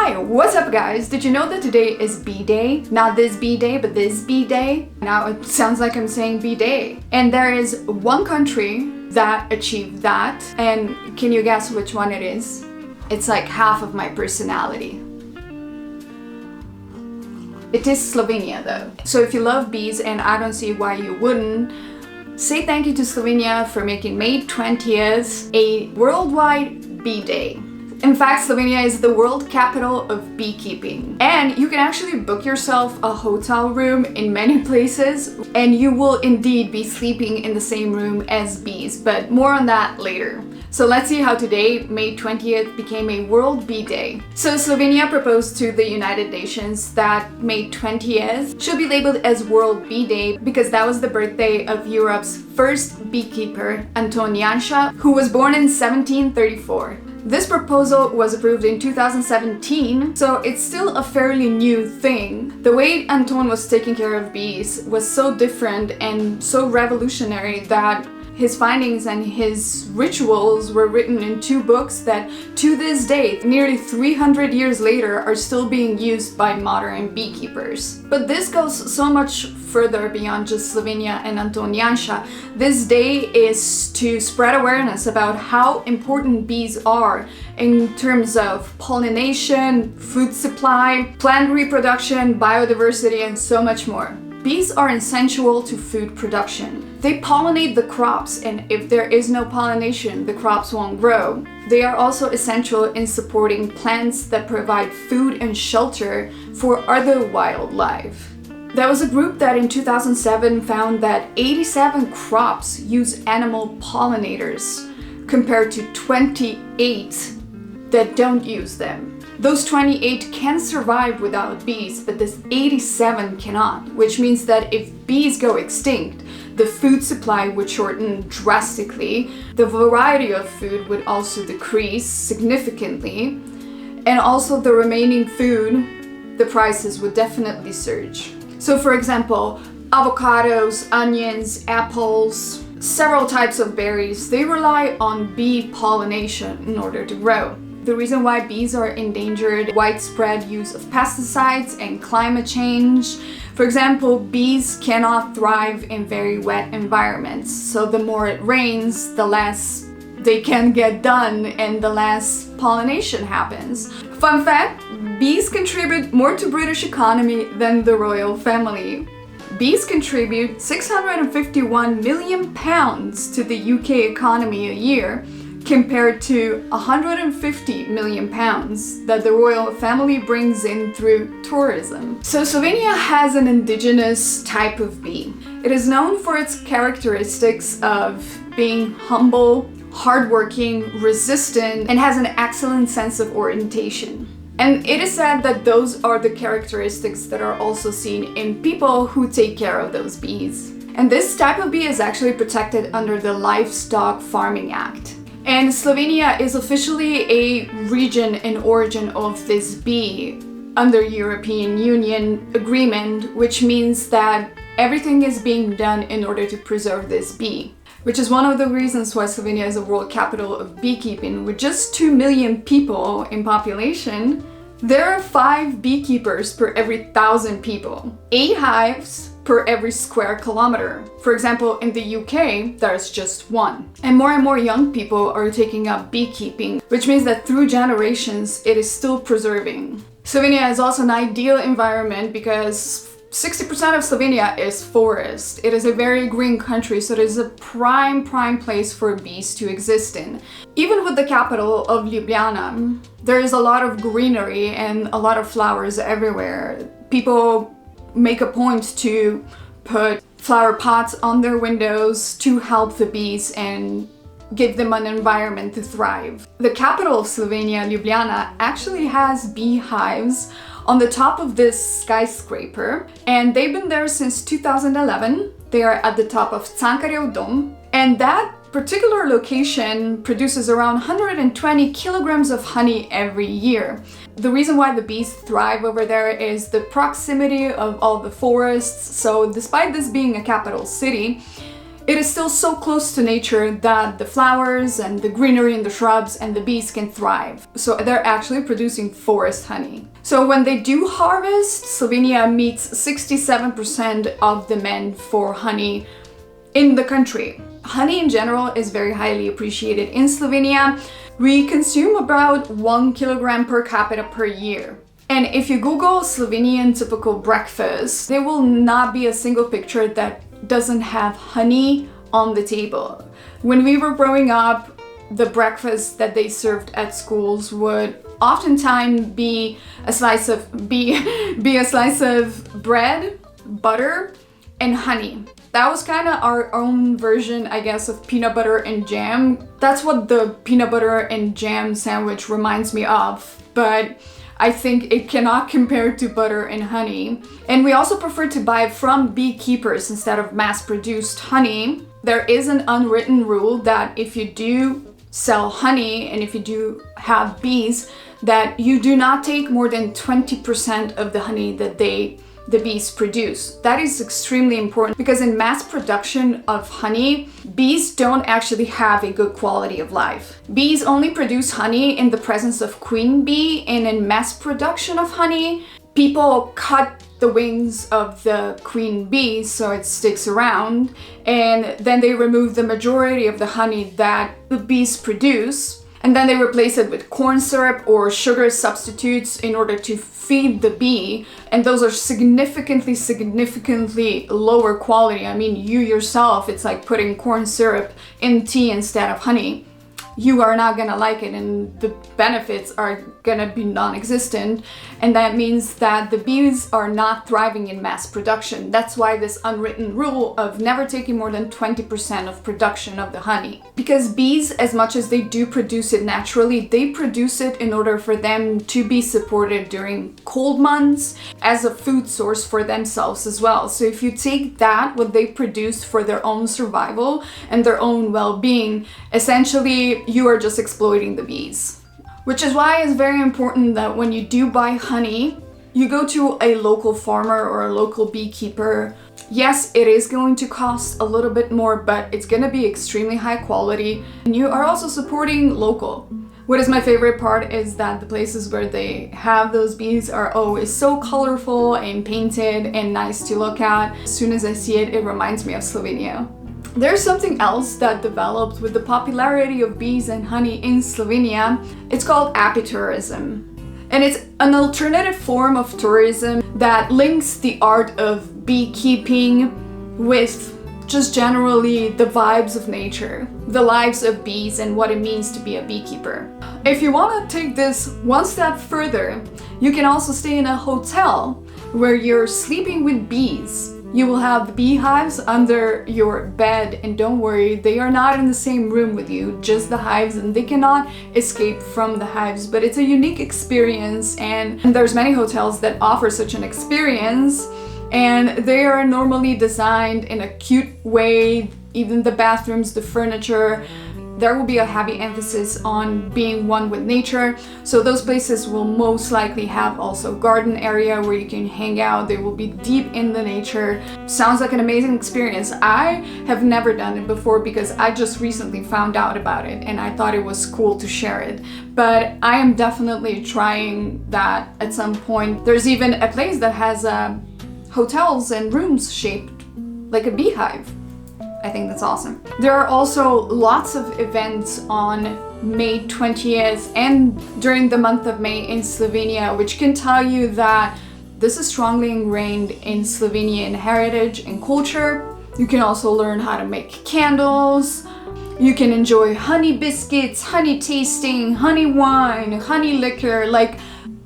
Hi, what's up guys? Did you know that today is bee day? Not this bee day, but this bee day. Now it sounds like I'm saying bee day. And there is one country that achieved that. And can you guess which one it is? It's like half of my personality. It is Slovenia though. So if you love bees, and I don't see why you wouldn't, say thank you to Slovenia for making May 20th a worldwide bee day. In fact, Slovenia is the world capital of beekeeping. And you can actually book yourself a hotel room in many places, and you will indeed be sleeping in the same room as bees, but more on that later. So let's see how today, May 20th, became a World Bee Day. So Slovenia proposed to the United Nations that May 20th should be labeled as World Bee Day because that was the birthday of Europe's first beekeeper, Anton Jansa, who was born in 1734. This proposal was approved in 2017, so it's still a fairly new thing. The way Anton was taking care of bees was so different and so revolutionary that his findings and his rituals were written in 2 books that to this day, nearly 300 years later, are still being used by modern beekeepers. But this goes so much further beyond just Slovenia and Anton Jansa. This day is to spread awareness about how important bees are in terms of pollination, food supply, plant reproduction, biodiversity, and so much more. Bees are essential to food production. They pollinate the crops, and if there is no pollination, the crops won't grow. They are also essential in supporting plants that provide food and shelter for other wildlife. There was a group that in 2007 found that 87 crops use animal pollinators, compared to 28 that don't use them. Those 28 can survive without bees, but this 87 cannot, which means that if bees go extinct, the food supply would shorten drastically, the variety of food would also decrease significantly, and also the remaining food, the prices would definitely surge. So for example, avocados, onions, apples, several types of berries, they rely on bee pollination in order to grow. The reason why bees are endangered, widespread use of pesticides and climate change. For example, bees cannot thrive in very wet environments. So the more it rains, the less they can get done and the less pollination happens. Fun fact, bees contribute more to British economy than the royal family. Bees contribute £651 million to the UK economy a year, compared to £150 million that the royal family brings in through tourism. So Slovenia has an indigenous type of bee. It is known for its characteristics of being humble, hardworking, resistant, and has an excellent sense of orientation. And it is said that those are the characteristics that are also seen in people who take care of those bees. And this type of bee is actually protected under the Livestock Farming Act. And Slovenia is officially a region in origin of this bee under European Union agreement, which means that everything is being done in order to preserve this bee, which is one of the reasons why Slovenia is a world capital of beekeeping. With just 2 million people in population, there are 5 beekeepers per every 1,000 people, 8 hives per every square kilometer. For example, in the UK, there's just 1. And more young people are taking up beekeeping, which means that through generations, it is still preserving. Slovenia is also an ideal environment because 60% of Slovenia is forest. It is a very green country, so it is a prime place for bees to exist in. Even with the capital of Ljubljana, there is a lot of greenery and a lot of flowers everywhere. People make a point to put flower pots on their windows to help the bees and give them an environment to thrive. The capital of Slovenia, Ljubljana, actually has beehives on the top of this skyscraper, and they've been there since 2011. They are at the top of Cankarjev Dom, and that particular location produces around 120 kilograms of honey every year. The reason why the bees thrive over there is the proximity of all the forests. So despite this being a capital city, it is still so close to nature that the flowers and the greenery and the shrubs and the bees can thrive. So they're actually producing forest honey. So when they do harvest, Slovenia meets 67% of demand for honey in the country. Honey in general is very highly appreciated in Slovenia. We consume about 1 kilogram per capita per year. And if you Google Slovenian typical breakfast, there will not be a single picture that doesn't have honey on the table. When we were growing up, the breakfast that they served at schools would oftentimes be a slice of bread, butter, and honey. That was kind of our own version, I guess, of peanut butter and jam. That's what the peanut butter and jam sandwich reminds me of, but I think it cannot compare to butter and honey. And we also prefer to buy from beekeepers instead of mass-produced honey. There is an unwritten rule that if you do sell honey and if you do have bees, that you do not take more than 20% of the honey that the bees produce. That is extremely important because in mass production of honey, bees don't actually have a good quality of life. Bees only produce honey in the presence of queen bee, and in mass production of honey, people cut the wings of the queen bee so it sticks around, and then they remove the majority of the honey that the bees produce, and then they replace it with corn syrup or sugar substitutes in order to feed the bee, and those are significantly lower quality. I mean, you yourself, it's like putting corn syrup in tea instead of honey. You are not gonna like it, and the benefits are gonna be non-existent, and that means that the bees are not thriving in mass production. That's why this unwritten rule of never taking more than 20% of production of the honey. Because bees, as much as they do produce it naturally, they produce it in order for them to be supported during cold months as a food source for themselves as well. So if you take that, what they produce for their own survival and their own well-being, essentially you are just exploiting the bees. Which is why it's very important that when you do buy honey, you go to a local farmer or a local beekeeper. Yes, it is going to cost a little bit more, but it's gonna be extremely high quality, and you are also supporting local. What is my favorite part is that the places where they have those bees are always so colorful and painted and nice to look at. As soon as I see it, it reminds me of Slovenia. There's something else that developed with the popularity of bees and honey in Slovenia. It's called Apitourism. And it's an alternative form of tourism that links the art of beekeeping with just generally the vibes of nature, the lives of bees, and what it means to be a beekeeper. If you want to take this one step further, you can also stay in a hotel where you're sleeping with bees. You will have beehives under your bed, and don't worry, they are not in the same room with you, just the hives, and they cannot escape from the hives, but it's a unique experience, and there's many hotels that offer such an experience, and they are normally designed in a cute way, even the bathrooms, the furniture. There will be a heavy emphasis on being one with nature, so those places will most likely have also garden area where you can hang out. They will be deep in the nature. Sounds like an amazing experience. I have never done it before because I just recently found out about it and I thought it was cool to share it, but I am definitely trying that at some point. There's even a place that has hotels and rooms shaped like a beehive. I think that's awesome. There are also lots of events on May 20th and during the month of May in Slovenia, which can tell you that this is strongly ingrained in Slovenian heritage and culture. You can also learn how to make candles. You can enjoy honey biscuits, honey tasting, honey wine, honey liquor. Like,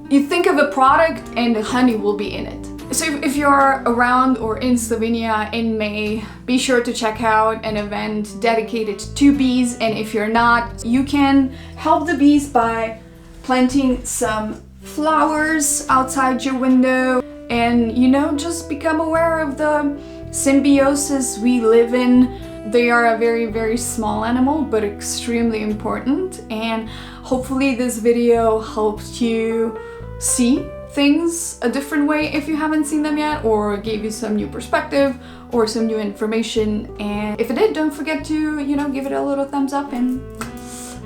you think of a product and honey will be in it. So if you're around or in Slovenia in May, be sure to check out an event dedicated to bees, and if you're not, you can help the bees by planting some flowers outside your window and, you know, just become aware of the symbiosis we live in. They are a very, very small animal, but extremely important, and hopefully this video helped you see things a different way if you haven't seen them yet, or gave you some new perspective or some new information. And if it did, don't forget to, you know, give it a little thumbs up and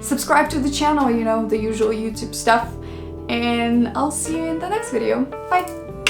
subscribe to the channel, you know, the usual YouTube stuff. And I'll see you in the next video. Bye!